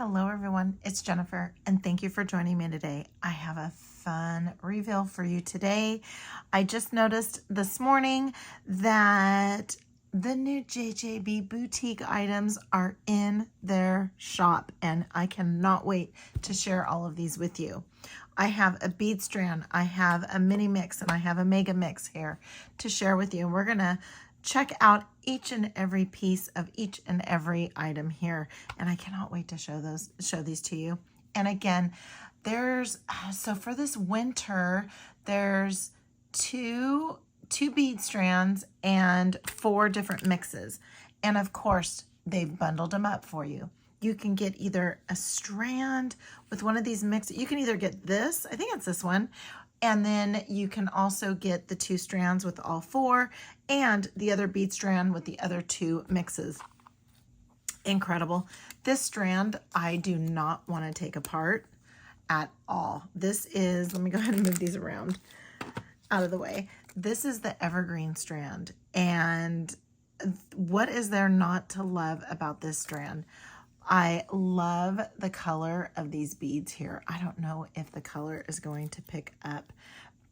Hello everyone, it's Jennifer and thank you for joining me today. I have a fun reveal for you today. I just noticed this morning that the new JJB Boutique items are in their shop and I cannot wait to share all of these with you. I have a bead strand, I have a mini mix, and I have a mega mix here to share with you. And we're gonna check out each and every piece of each and every item here, and I cannot wait to show these to you. And again, there's so for this winter, there's two bead strands and 4 different mixes, and of course they've bundled them up for you. You can get either a strand with one of these mixes. You can either get this, I think it's this one, and then you can also get the 2 strands with all 4 and the other bead strand with the other 2 mixes. Incredible. This strand I do not want to take apart at all. This is, let me go ahead and move these around out of the way. This is the Evergreen strand, and what is there not to love about this strand? I love the color of these beads here. I don't know if the color is going to pick up,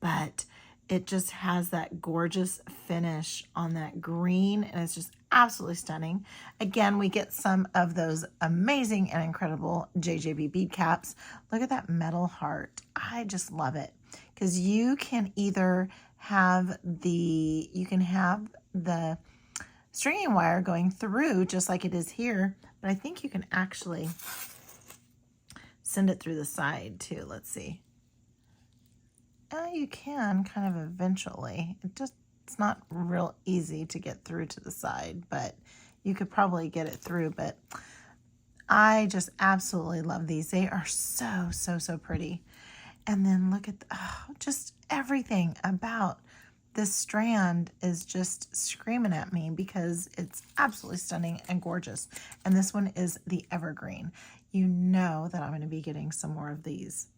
but it just has that gorgeous finish on that green, and it's just absolutely stunning. Again, we get some of those amazing and incredible JJB bead caps. Look at that metal heart. I just love it because you can either have the stringing wire going through just like it is here, but I think you can actually send it through the side too. Let's see. You can kind of eventually. It's not real easy to get through to the side, but you could probably get it through. But I just absolutely love these. They are so, so, so pretty. And then look at just everything about this strand is just screaming at me because it's absolutely stunning and gorgeous. And this one is the Evergreen. You know that I'm going to be getting some more of these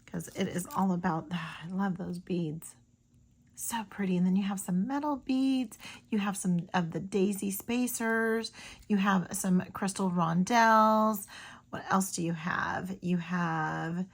because it is all about, I love those beads. So pretty. And then you have some metal beads. You have some of the daisy spacers. You have some crystal rondelles. What else do you have? You have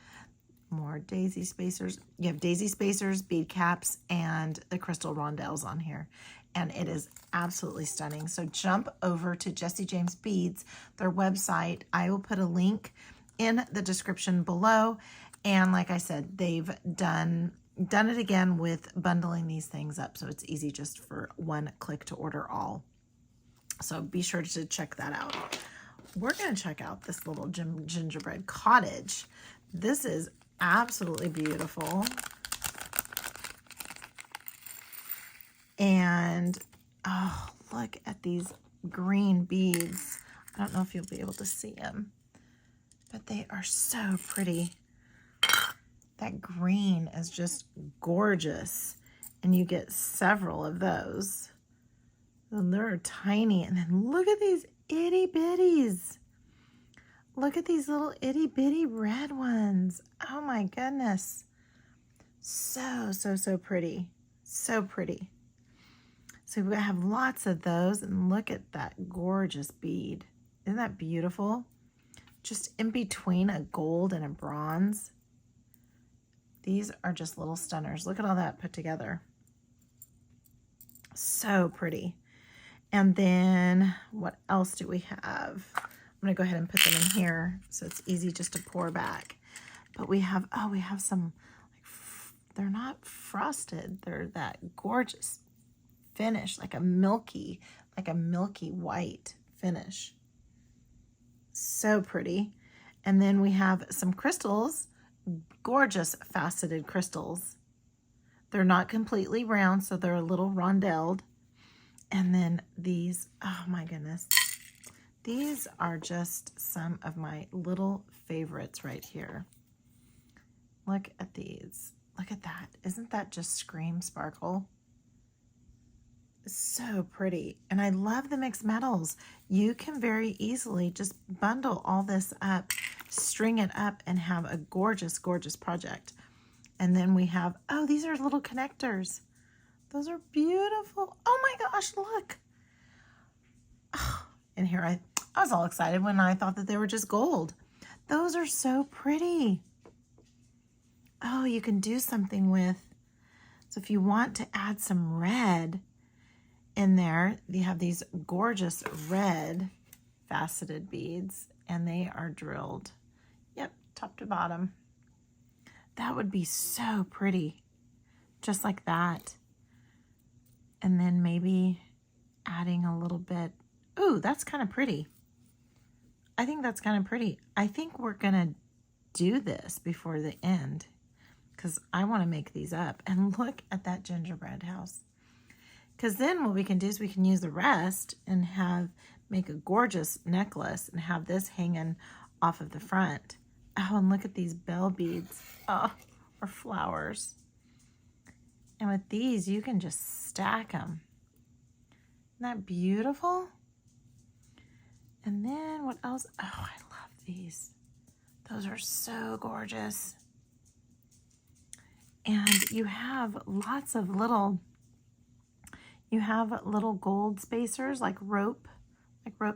more daisy spacers. You have daisy spacers, bead caps, and the crystal rondelles on here. And it is absolutely stunning. So jump over to Jesse James Beads, their website. I will put a link in the description below. And like I said, they've done it again with bundling these things up. So it's easy just for one click to order all. So be sure to check that out. We're going to check out this little gingerbread cottage. This is absolutely beautiful. And oh, look at these green beads. I don't know if you'll be able to see them, but they are so pretty. That green is just gorgeous, and you get several of those. And they're tiny, and then look at these itty bitties. Look at these little itty bitty red ones. Oh my goodness. So, so, so pretty. So pretty. So we have lots of those, and look at that gorgeous bead. Isn't that beautiful? Just in between a gold and a bronze. These are just little stunners. Look at all that put together. So pretty. And then what else do we have? I'm going to go ahead and put them in here so it's easy just to pour back. But we have, we have some, they're not frosted. They're that gorgeous finish, like a milky white finish. So pretty. And then we have some crystals, gorgeous faceted crystals. They're not completely round, so they're a little rondelled. And then these, oh my goodness. These are just some of my little favorites right here. Look at these. Look at that. Isn't that just scream sparkle? So pretty. And I love the mixed metals. You can very easily just bundle all this up, string it up, and have a gorgeous, gorgeous project. And then we have, oh, these are little connectors. Those are beautiful. Oh my gosh, look. Oh, and here I was all excited when I thought that they were just gold. Those are so pretty. Oh, you can do something with, so if you want to add some red in there, you have these gorgeous red faceted beads, and they are drilled. Yep, top to bottom. That would be so pretty, just like that. And then maybe adding a little bit. Ooh, that's kind of pretty. I think that's kind of pretty. I think we're gonna do this before the end because I want to make these up. And look at that gingerbread house. Because then what we can do is we can use the rest and make a gorgeous necklace and have this hanging off of the front. Oh, and look at these bell beads. Oh, or flowers. And with these, you can just stack them. Isn't that beautiful? And then what else? Oh, I love these. Those are so gorgeous. And you have lots of little, gold spacers, like rope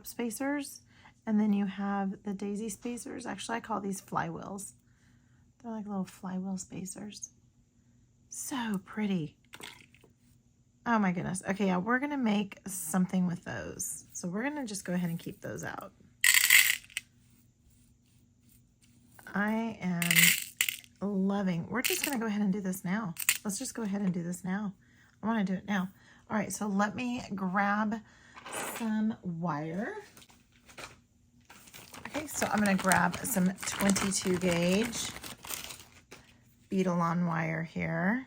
spacers. And then you have the daisy spacers. Actually, I call these flywheels. They're like little flywheel spacers. So pretty. Oh my goodness. Okay, yeah, we're gonna make something with those. So we're gonna just go ahead and keep those out. I am loving, we're just gonna go ahead and do this now. Let's just go ahead and do this now. I wanna do it now. All right, so let me grab some wire. Okay, so I'm gonna grab some 22 gauge bead-along wire here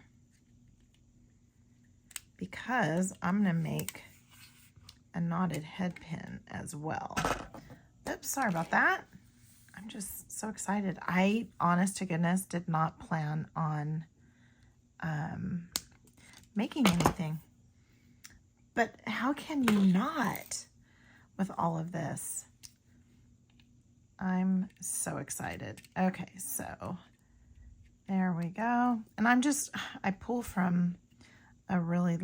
because I'm gonna make a knotted head pin as well. Oops, sorry about that. I'm just so excited. I, honest to goodness, did not plan on making anything. But how can you not with all of this? I'm so excited. Okay, so there we go. And I pull from a really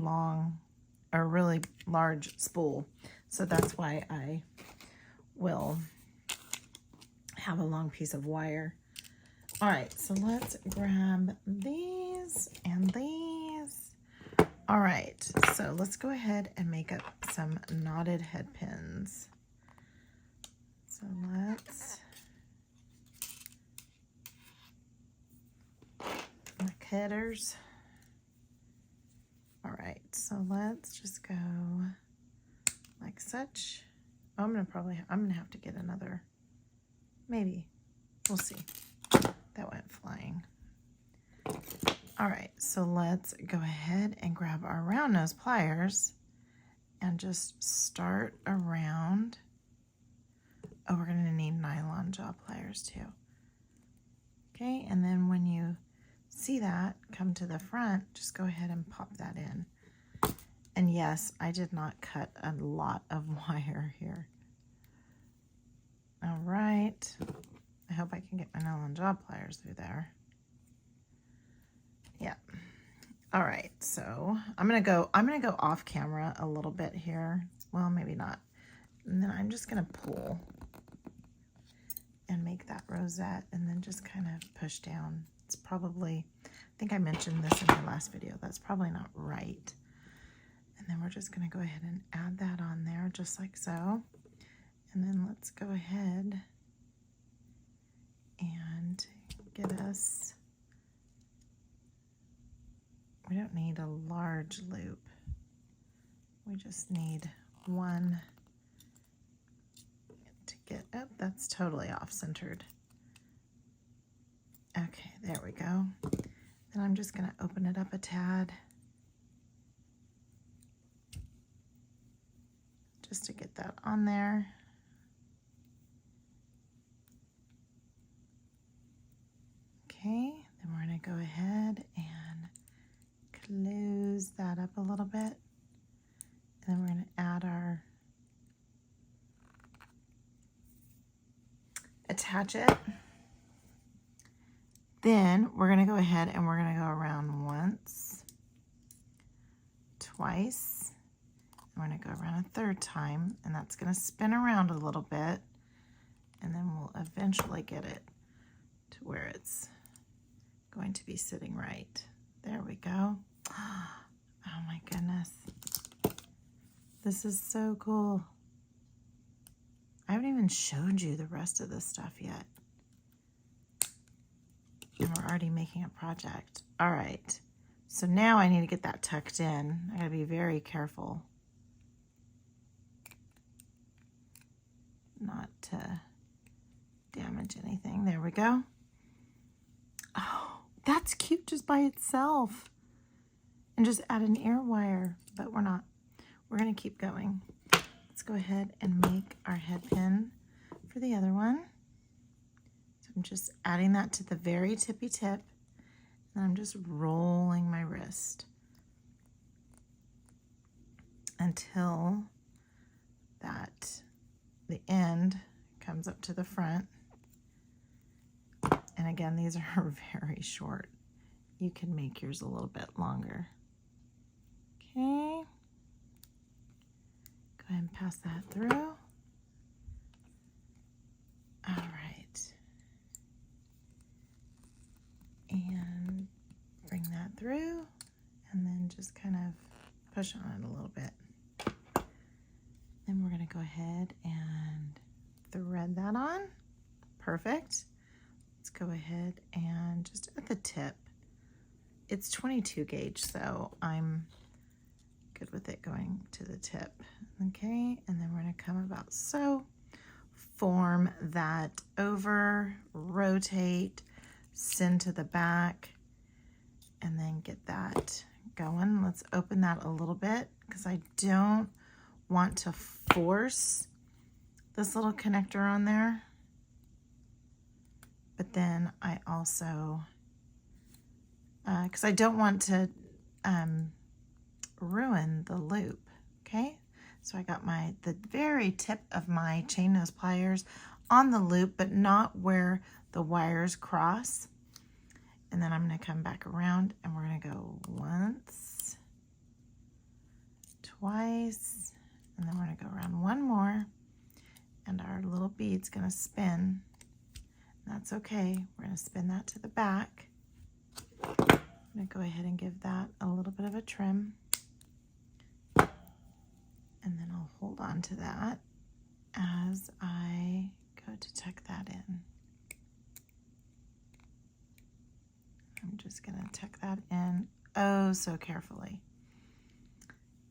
large spool. So that's why I will have a long piece of wire. All right, so let's grab these and these. All right, so let's go ahead and make up some knotted head pins. So let's my cutters. All right, so let's just go like such. Oh, I'm gonna have to get another, maybe, we'll see. That went flying. All right, so let's go ahead and grab our round nose pliers and just start around. Oh, we're gonna need nylon jaw pliers too. Okay, and then when you see that come to the front, just go ahead and pop that in. And yes, I did not cut a lot of wire here. All right, I hope I can get my nylon jaw pliers through there. Yeah. All right, so I'm gonna go off camera a little bit here. Well, maybe not. And then I'm just gonna pull and make that rosette and then just kind of push down. It's probably, I think I mentioned this in my last video, that's probably not right. And then we're just gonna go ahead and add that on there just like so. And then let's go ahead and get us, we don't need a large loop. We just need one to get, oh, that's totally off-centered. Okay, there we go. Then I'm just gonna open it up a tad just to get that on there. Okay, then we're gonna go ahead and close that up a little bit. And then we're gonna add our, attach it. Then we're gonna go ahead and we're gonna go around once, twice, and we're gonna go around a third time, and that's gonna spin around a little bit. and then we'll eventually get it to where it's going to be sitting right. There we go. Oh my goodness. This is so cool. I haven't even showed you the rest of this stuff yet. And we're already making a project. All right. So now I need to get that tucked in. I gotta be very careful not to damage anything. There we go. Oh, that's cute just by itself. And just add an ear wire, but we're not. We're gonna keep going. Let's go ahead and make our head pin for the other one. So I'm just adding that to the very tippy tip, and I'm just rolling my wrist until the end comes up to the front. And again, these are very short. You can make yours a little bit longer. Okay. Go ahead and pass that through. All right. And bring that through, and then just kind of push on it a little bit. Then we're going to go ahead and thread that on. Perfect. Let's go ahead and just at the tip. It's 22 gauge, so I'm good with it going to the tip. Okay, and then we're going to come about so. Form that over, rotate, send to the back, and then get that going. Let's open that a little bit because I don't want to force this little connector on there. But then I also, because I don't want to ruin the loop, okay? So I got the very tip of my chain nose pliers on the loop, but not where the wires cross. And then I'm going to come back around, and we're going to go once, twice, and then we're going to go around one more, and our little bead's going to spin. That's okay. We're going to spin that to the back. I'm going to go ahead and give that a little bit of a trim. And then I'll hold on to that as I go to tuck that in. I'm just going to tuck that in oh so carefully.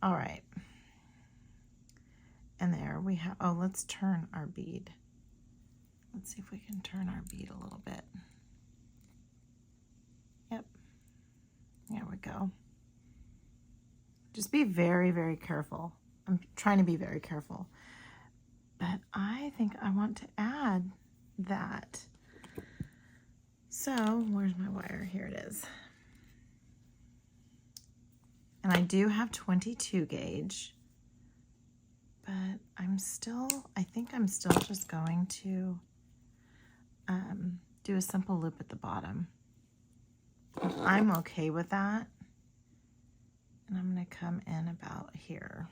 All right. And there we have, oh, let's turn our bead. Let's see if we can turn our bead a little bit. Yep. There we go. Just be very, very careful. I'm trying to be very careful. But I think I want to add that. So, where's my wire? Here it is. And I do have 22 gauge. But I think I'm still just going to do a simple loop at the bottom. I'm okay with that. And I'm going to come in about here.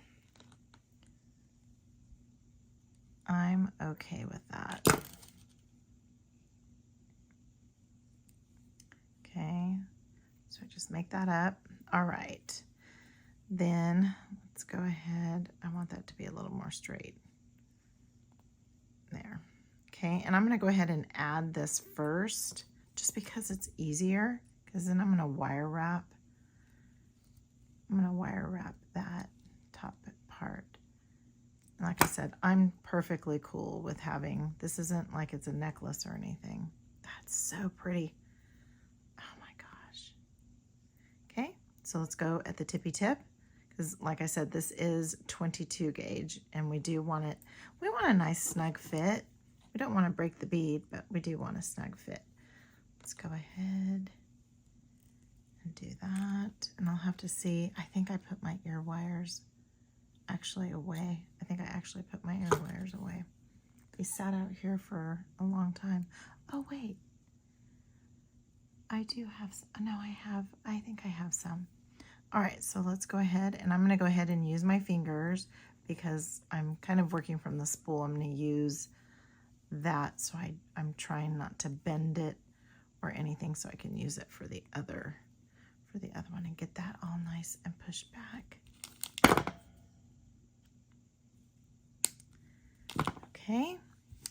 I'm okay with that. Okay, so just make that up. All right, then let's go ahead. I want that to be a little more straight. There. Okay, and I'm going to go ahead and add this first just because it's easier, because then I'm going to wire wrap. I'm going to wire wrap that top part. And like I said, I'm perfectly cool with having, this isn't like it's a necklace or anything. That's so pretty. Oh my gosh. Okay, so let's go at the tippy tip, because like I said, this is 22 gauge and we do want it, we want a nice snug fit. We don't want to break the bead, but we do want a snug fit. Let's go ahead and do that. And I'll have to see, I think I put my ear wires actually away. I think I actually put my ear wires away. They sat out here for a long time. Oh wait, I do have, no I think I have some. All right, so let's go ahead, and I'm gonna go ahead and use my fingers because I'm kind of working from the spool. I'm gonna use that, so I'm trying not to bend it or anything so I can use it for the other one and get that all nice and pushed back. Okay,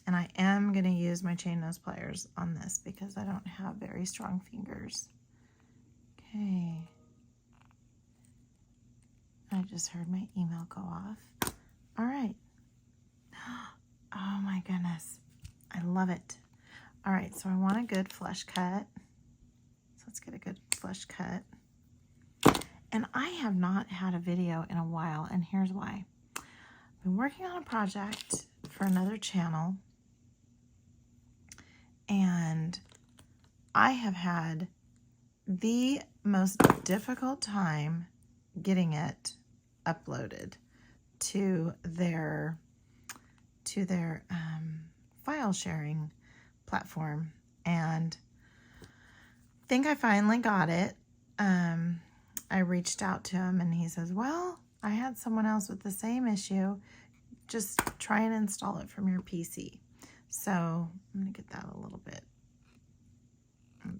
and I am going to use my chain nose pliers on this because I don't have very strong fingers. Okay. I just heard my email go off. All right. Oh my goodness. I love it. All right, so I want a good flush cut. So let's get a good flush cut. And I have not had a video in a while, and here's why. I've been working on a project for another channel, and I have had the most difficult time getting it uploaded to their file sharing platform, and I think I finally got it. I reached out to him and he says, well, I had someone else with the same issue. Just try and install it from your PC. So I'm going to get that a little bit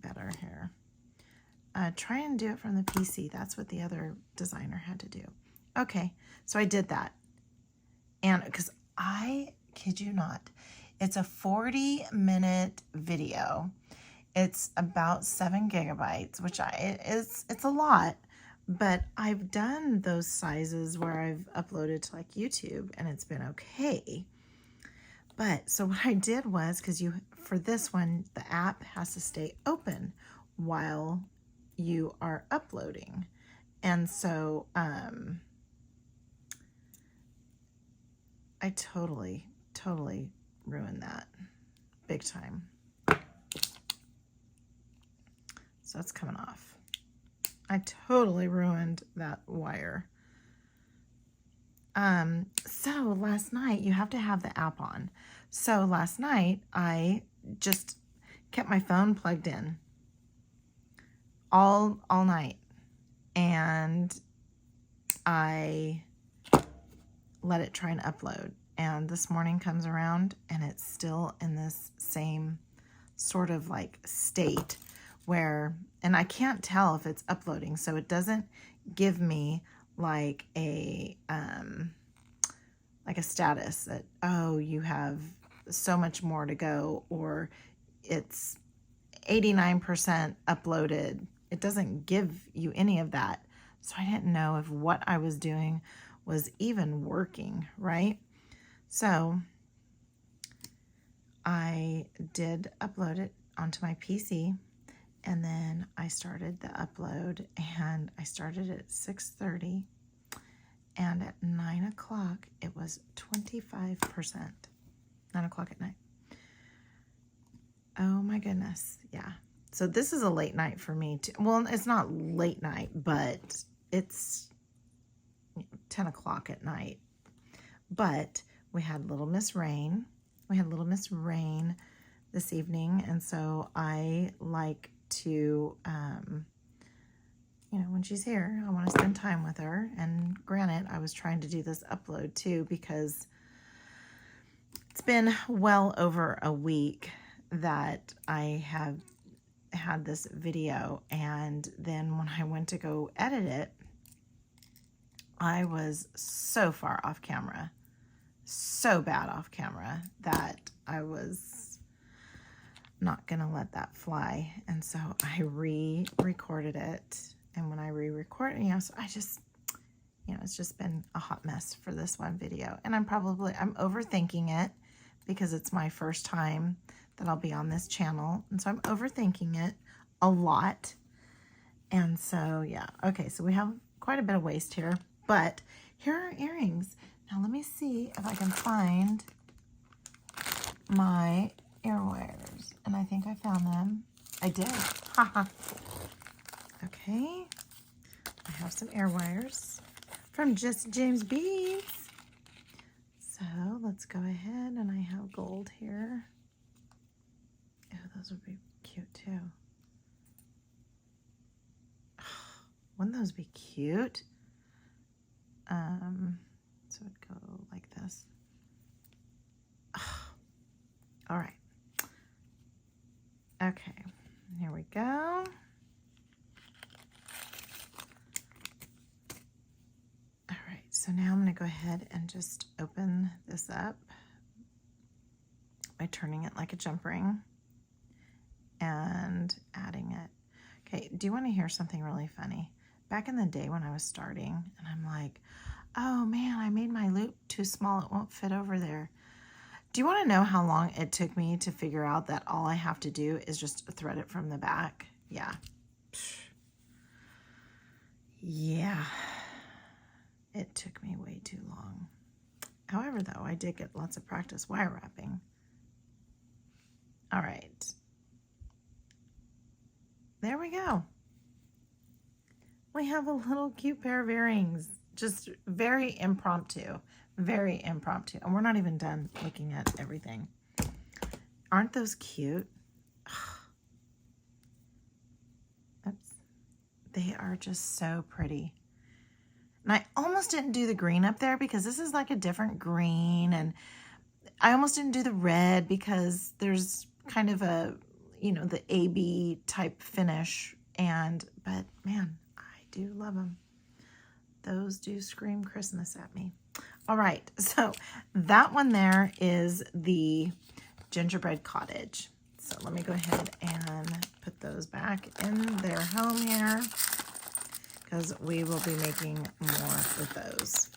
better here. Try and do it from the PC. That's what the other designer had to do. Okay, so I did that. And because I kid you not, it's a 40-minute video. It's about 7 gigabytes, which it's a lot, but I've done those sizes where I've uploaded to like YouTube and it's been okay. But so what I did was, because for this one, the app has to stay open while you are uploading. And so I totally ruined that big time. So it's coming off. I totally ruined that wire. So last night, you have to have the app on. So last night, I just kept my phone plugged in all night. And I let it try and upload. And this morning comes around and it's still in this same sort of like state where, and I can't tell if it's uploading, so it doesn't give me like a status that, oh, you have so much more to go, or it's 89% uploaded. It doesn't give you any of that. So I didn't know if what I was doing was even working, right? So I did upload it onto my PC, and then I started the upload, and I started at 6:30, and at 9 o'clock it was 25%. 9 o'clock at night. Oh my goodness, yeah. So this is a late night for me too. Well, it's not late night, but it's 10 o'clock at night. But we had Little Miss Rain. We had Little Miss Rain this evening, and so I like to, when she's here, I want to spend time with her. And granted, I was trying to do this upload too because it's been well over a week that I have had this video, and then when I went to go edit it, I was so far off camera, so bad off camera, that I was not gonna let that fly. And so I re-recorded it, and when I re-recorded, so I just, it's just been a hot mess for this one video, and I'm overthinking it because it's my first time that I'll be on this channel, and so I'm overthinking it a lot. And so yeah, okay, so we have quite a bit of waste here, but here are earrings. Now let me see if I can find my ear wires, and I think I found them. I did. Haha. Okay, I have some ear wires from Just James Beads. So let's go ahead, and I have gold here. Oh, those would be cute too. Wouldn't those be cute? So it'd go like this. All right. Okay, here we go. All right, so now I'm going to go ahead and just open this up by turning it like a jump ring and adding it. Okay, do you want to hear something really funny? Back in the day when I was starting, and I'm like, oh man, I made my loop too small, it won't fit over there. Do you want to know how long it took me to figure out that all I have to do is just thread it from the back? Yeah. Yeah. It took me way too long. However, though, I did get lots of practice wire wrapping. All right. There we go. We have a little cute pair of earrings. Just very impromptu. Very impromptu. And we're not even done looking at everything. Aren't those cute? Oops. They are just so pretty. And I almost didn't do the green up there because this is like a different green. And I almost didn't do the red because there's kind of a, you know, the AB type finish. But man, I do love them. Those do scream Christmas at me. All right, so that one there is the Gingerbread Cottage. So let me go ahead and put those back in their home here because we will be making more with those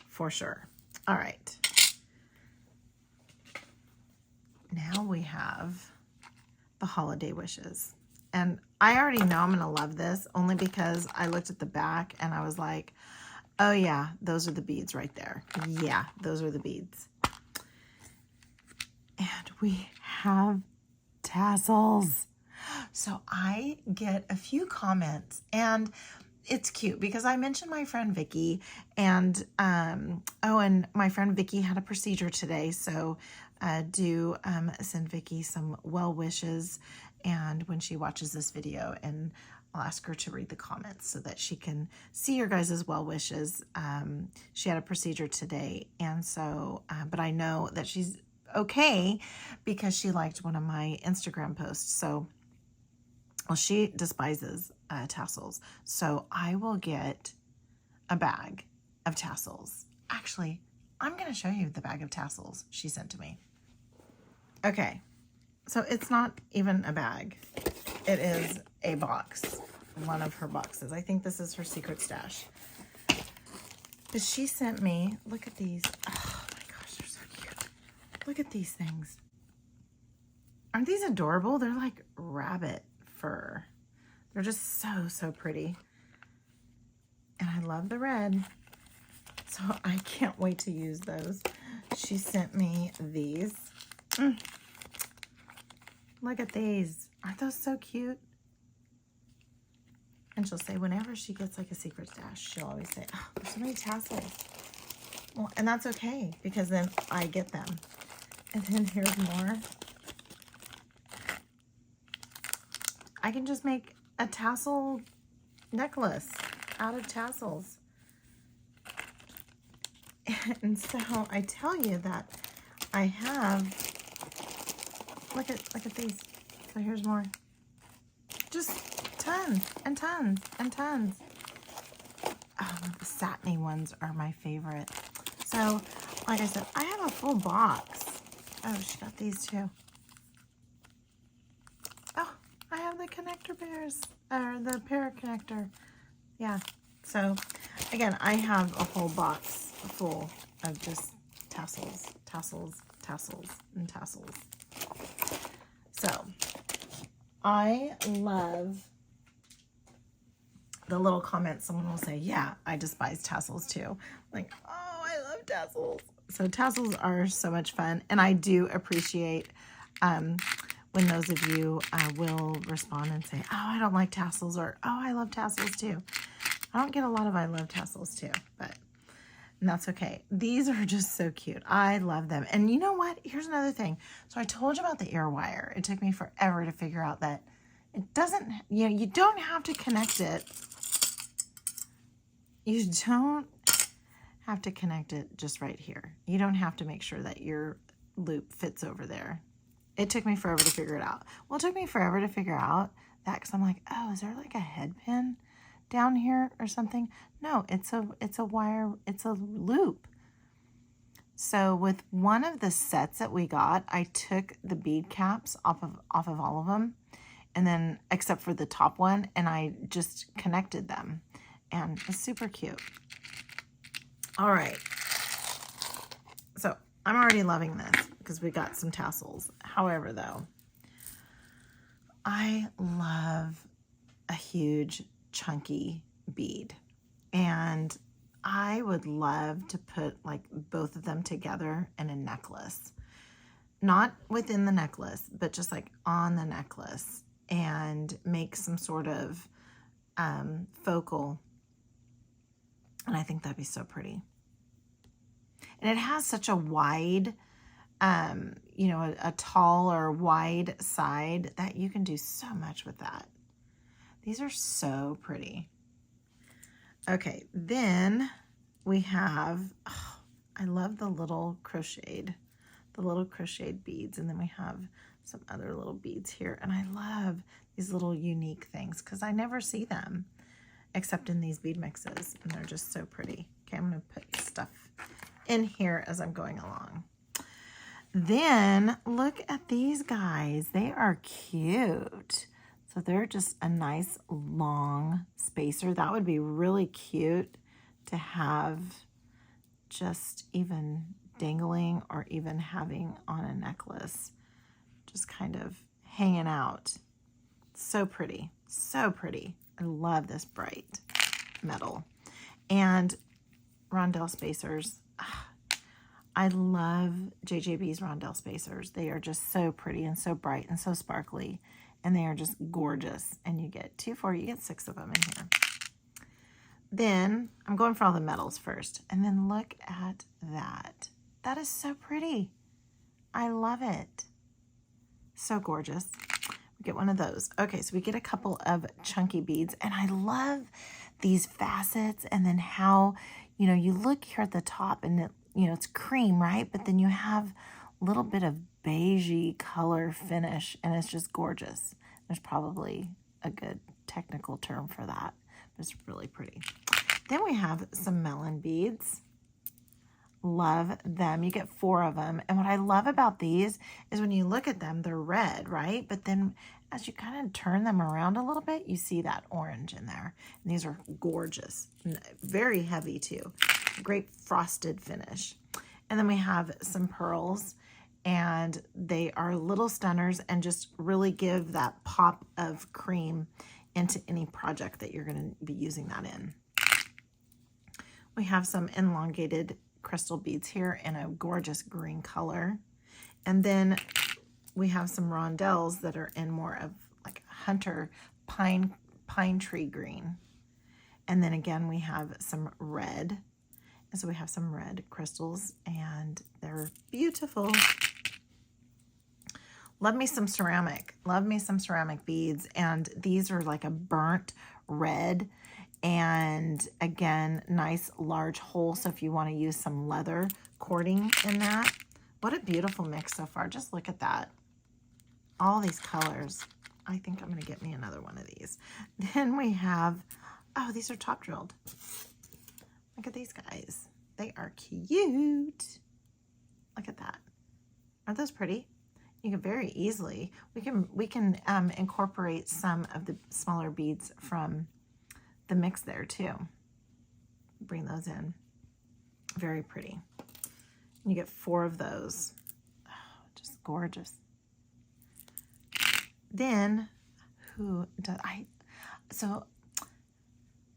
for sure. All right. Now we have the holiday wishes. And I already know I'm going to love this only because I looked at the back and I was like, oh yeah, those are the beads right there. Yeah, those are the beads. And we have tassels. So I get a few comments and it's cute because I mentioned my friend Vicky and and my friend Vicky had a procedure today. So do send Vicky some well wishes and when she watches this video, and I'll ask her to read the comments so that she can see your guys' well wishes. She had a procedure today, and so, but I know that she's okay because she liked one of my Instagram posts. So, well, she despises tassels. So I will get a bag of tassels. Actually, I'm going to show you the bag of tassels she sent to me. Okay, so it's not even a bag. It is a box, one of her boxes. I think this is her secret stash. But she sent me, look at these. Oh my gosh, they're so cute. Look at these things. Aren't these adorable? They're like rabbit fur. They're just so, so pretty. And I love the red. So I can't wait to use those. She sent me these. Look at these. Aren't those so cute? And she'll say whenever she gets like a secret stash, she'll always say, oh, there's so many tassels. Well, and that's okay because then I get them. And then here's more. I can just make a tassel necklace out of tassels. And so I tell you that I have, look at these. So here's more. Just tons and tons and tons. Oh, the satiny ones are my favorite. So, like I said, I have a full box. Oh, she got these too. Oh, I have the connector pairs, or the pair connector. Yeah. So, again, I have a whole box full of just tassels, tassels, tassels, and tassels. So, I love the little comments. Someone will say, yeah, I despise tassels too. Like, oh, I love tassels. So tassels are so much fun. And I do appreciate when those of you will respond and say, oh, I don't like tassels, or, oh, I love tassels too. I don't get a lot of I love tassels too, and that's okay. These are just so cute. I love them. And you know what? Here's another thing. So I told you about the ear wire. It took me forever to figure out that it doesn't, you don't have to connect it. You don't have to connect it just right here. You don't have to make sure that your loop fits over there. It took me forever to figure it out. Well, it took me forever to figure out that because I'm like, oh, is there like a head pin down here or something? No, it's a wire, it's a loop. So with one of the sets that we got, I took the bead caps off of all of them, and then except for the top one, and I just connected them, and it's super cute. All right, so I'm already loving this because we got some tassels. However, though, I love a huge chunky bead, and I would love to put like both of them together in a necklace. Not within the necklace, but just like on the necklace, and make some sort of focal. And I think that'd be so pretty. And it has such a wide, you know, a tall or wide side that you can do so much with that. These are so pretty. Okay, then we have, oh, I love the little crocheted beads. And then we have some other little beads here. And I love these little unique things because I never see them except in these bead mixes. And they're just so pretty. Okay, I'm going to put stuff in here as I'm going along. Then look at these guys. They are cute. So they're just a nice long spacer. That would be really cute to have just even dangling or even having on a necklace, just kind of hanging out. So pretty, so pretty. I love this bright metal. And rondelle spacers. I love JJB's rondelle spacers. They are just so pretty and so bright and so sparkly. And they are just gorgeous. And you get 2, 4, you get 6 of them in here. Then I'm going for all the metals first. And then look at that. That is so pretty. I love it. So gorgeous. We get one of those. Okay, so we get a couple of chunky beads. And I love these facets. And then how, you know, you look here at the top and it, you know, it's cream, right? But then you have a little bit of beigey color finish, and it's just gorgeous. There's probably a good technical term for that, but it's really pretty. Then we have some melon beads. Love them. You get 4 of them. And what I love about these is when you look at them, they're red, right? But then as you kind of turn them around a little bit, you see that orange in there. And these are gorgeous. Very heavy too. Great frosted finish. And then we have some pearls, and they are little stunners and just really give that pop of cream into any project that you're going to be using that in. We have some elongated crystal beads here in a gorgeous green color. And then we have some rondelles that are in more of like hunter pine tree green. And then again, we have some red. And so we have some red crystals, and they're beautiful. Love me some ceramic. Love me some ceramic beads. And these are like a burnt red. And again, nice large hole. So if you want to use some leather cording in that. What a beautiful mix so far. Just look at that. All these colors. I think I'm going to get me another one of these. Then we have, oh, these are top drilled. Look at these guys. They are cute. Look at that. Aren't those pretty? You can very easily, we can incorporate some of the smaller beads from the mix there too. Bring those in. Very pretty. You get 4 of those. Oh, just gorgeous. Then, so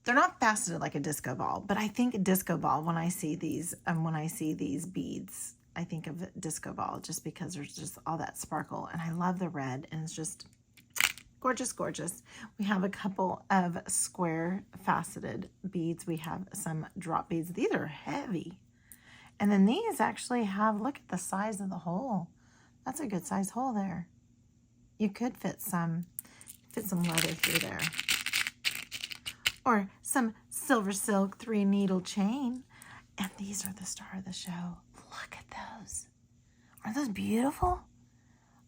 they're not faceted like a disco ball, but I think a disco ball, when I see these beads, I think of disco ball just because there's just all that sparkle. And I love the red, and it's just gorgeous, gorgeous. We have a couple of square faceted beads. We have some drop beads. These are heavy. And then these actually have, look at the size of the hole. That's a good size hole there. You could fit some leather through there. Or some silver silk 3-needle chain. And these are the star of the show. Look at those. Are those beautiful?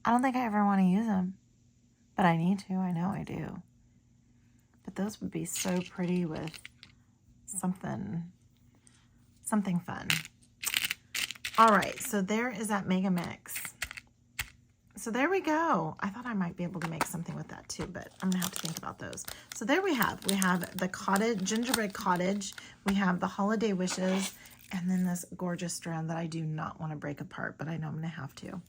I don't think I ever want to use them, but I need to. I know I do. But those would be so pretty with something fun. All right, so there is that Mega Mix. So there we go. I thought I might be able to make something with that too, but I'm gonna have to think about those. So there we have the Cottage, Gingerbread Cottage. We have the Holiday Wishes, and then this gorgeous strand that I do not want to break apart, but I know I'm gonna have to.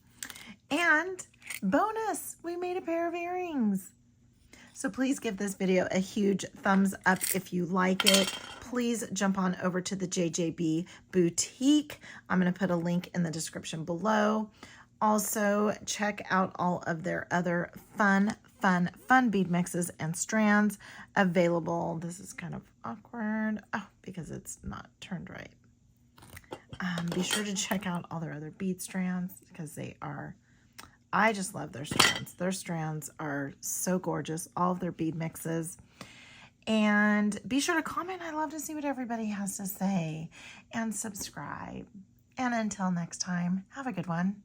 And bonus, we made a pair of earrings. So please give this video a huge thumbs up if you like it. Please jump on over to the JJB Boutique. I'm going to put a link in the description below. Also, check out all of their other fun bead mixes and strands available. This is kind of awkward. Oh, because it's not turned right. Be sure to check out all their other bead strands because they are... I just love their strands. Their strands are so gorgeous. All of their bead mixes. And be sure to comment. I love to see what everybody has to say. And subscribe. And until next time, have a good one.